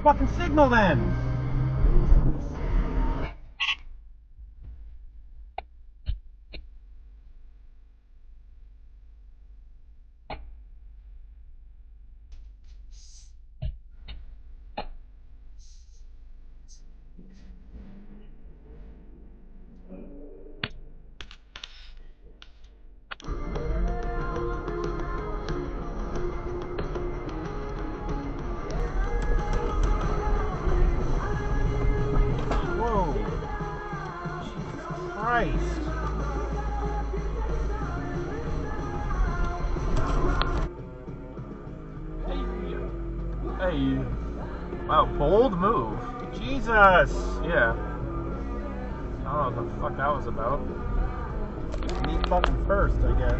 fucking signal then. Hey, wow, bold move. Jesus! Yeah. I don't know what the fuck that was about. Me fucking first, I guess.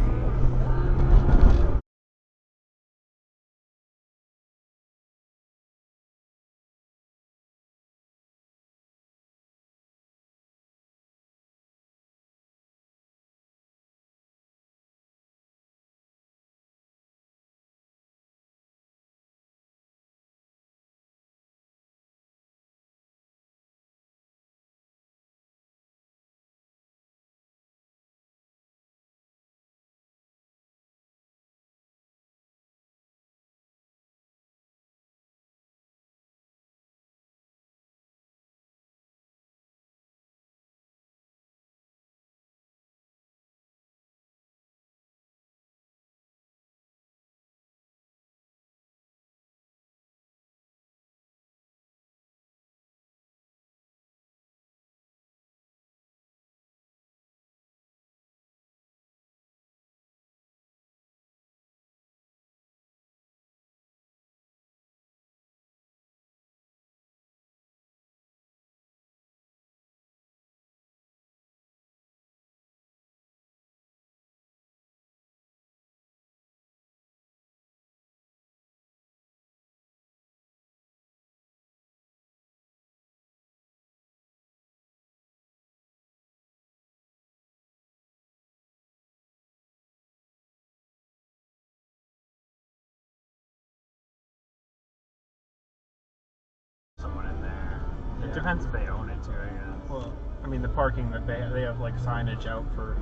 Someone in there. It depends if they own it too, I guess. Well, I mean the parking that they have like signage out for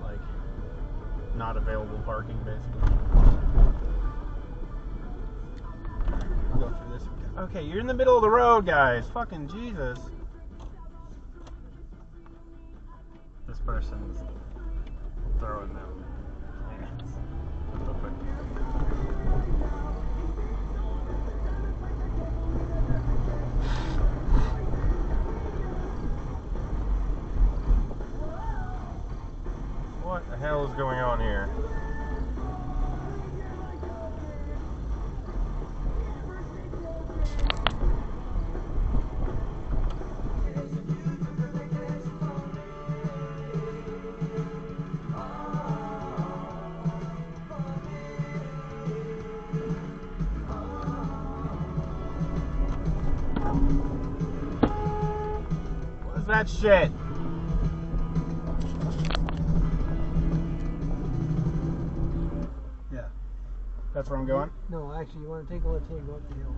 like not available parking basically. I'll go through this again. Okay, you're in the middle of the road, guys. Fucking Jesus. This person's throwing them hands. What the hell is going on here? What's that shit? That's where I'm going? No, actually, you want to take a left hand, go up the hill.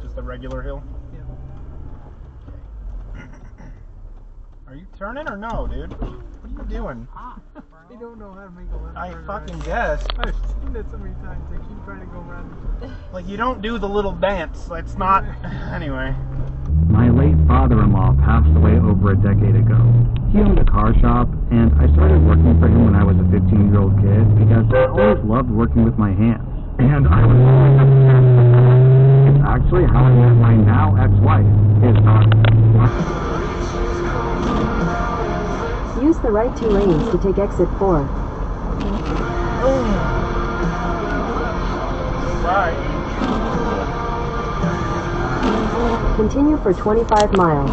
Just a regular hill? Yeah. Are you turning or no, dude? What are you doing? You don't know how to make a left I turn. fucking guess. I've seen that so many times. They keep trying to go around. Like, you don't do the little dance. That's not... Anyway. My late father-in-law passed away over a decade ago. He owned a car shop, and I started working for him when I was a 15-year-old kid because I always loved working with my hands. And I was always obsessed with it. It's actually how I met my now ex-wife, his daughter. Use the right 2 lanes to take exit 4. Bye. Continue for 25 miles.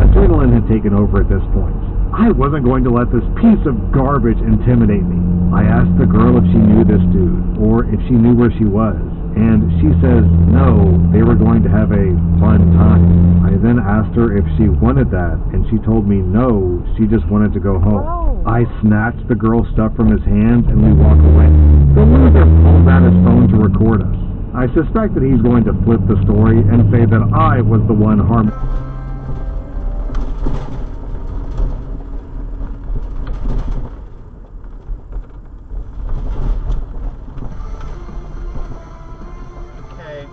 Adrenaline had taken over at this point. I wasn't going to let this piece of garbage intimidate me. I asked the girl if she knew this dude, or if she knew where she was, and she says no, they were going to have a fun time. I then asked her if she wanted that, and she told me no, she just wanted to go home. I snatched the girl's stuff from his hands, and we walked away. The loser pulled out his phone to record us. I suspect that he's going to flip the story and say that I was the one harmed. Okay.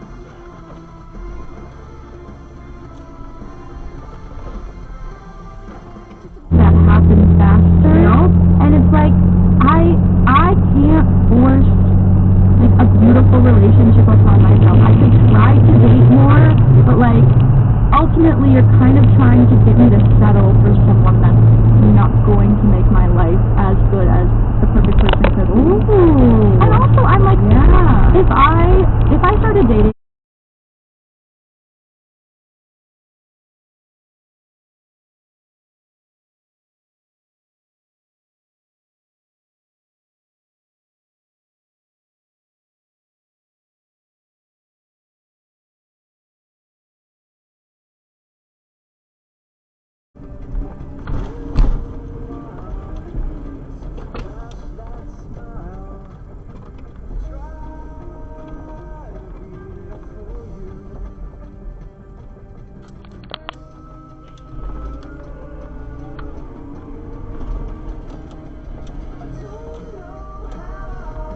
That happens faster. And it's like I can't force like a beautiful relationship upon myself. I could try to date more, but like ultimately you're kind of trying to get me to settle for someone that's not going to make my life as good as the perfect person could. Ooh. And also I'm like, yeah, if I started dating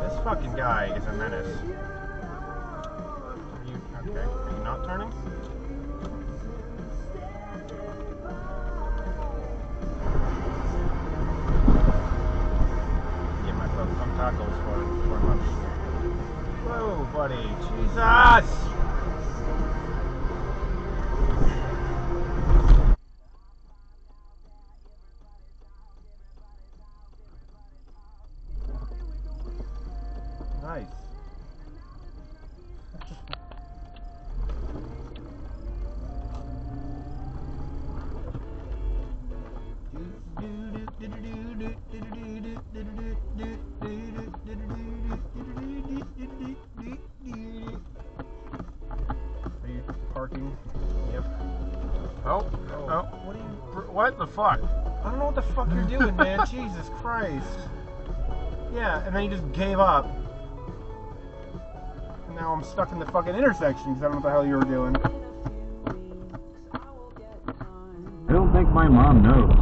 This fucking guy is a menace. Are you okay? Are you not turning? Give myself some tacos for lunch. Whoa, buddy. Jesus! Nice. Are you parking? Yep. Oh. What are you? What the fuck? I don't know what the fuck you're doing, man. Jesus Christ. Yeah, and then you just gave up. Now I'm stuck in the fucking intersection because I don't know what the hell you were doing. I don't think my mom knows.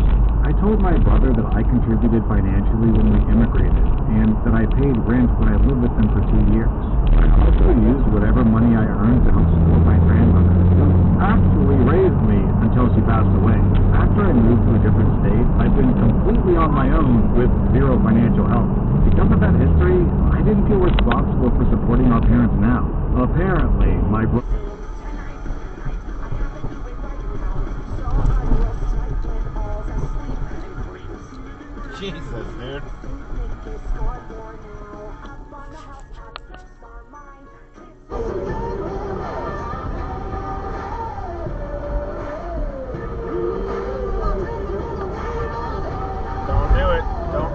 I told my brother that I contributed financially when we immigrated, and that I paid rent when I lived with them for 2 years. I also used whatever money I earned to help support my grandmother, who actually raised me until she passed away. After I moved to a different state, I've been completely on my own with zero financial help. Because of that history, I didn't feel responsible for supporting our parents now. Apparently, my brother... Jesus, dude. Don't do it. Don't.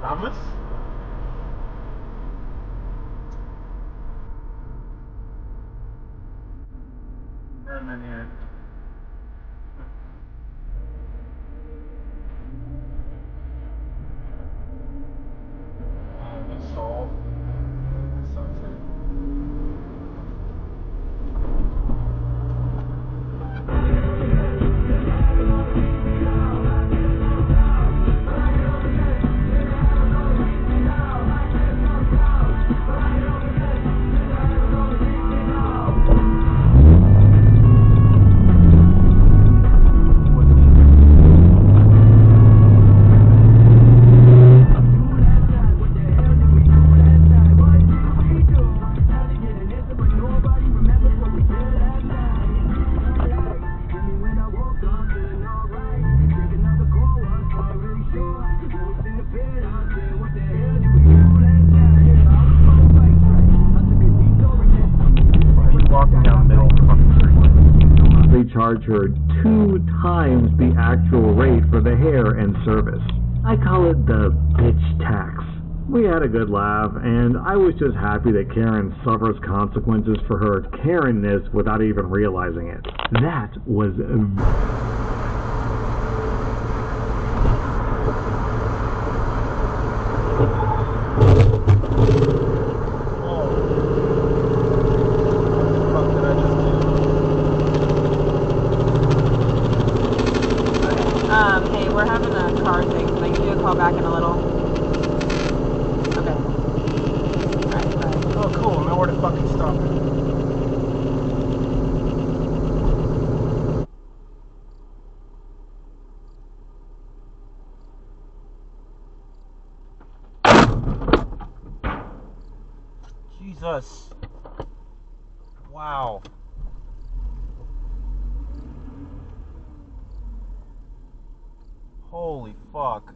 Thomas? And then here. Install. Sucks it. Charge her 2 times the actual rate for the hair and service. I call it the bitch tax. We had a good laugh, and I was just happy that Karen suffers consequences for her Karenness without even realizing it. That was Hey, we're having a car thing. Can I give you a call back in a little? Okay. Alright, bye. Oh, cool. I know where to fucking stop it. Jesus. Wow. Holy fuck.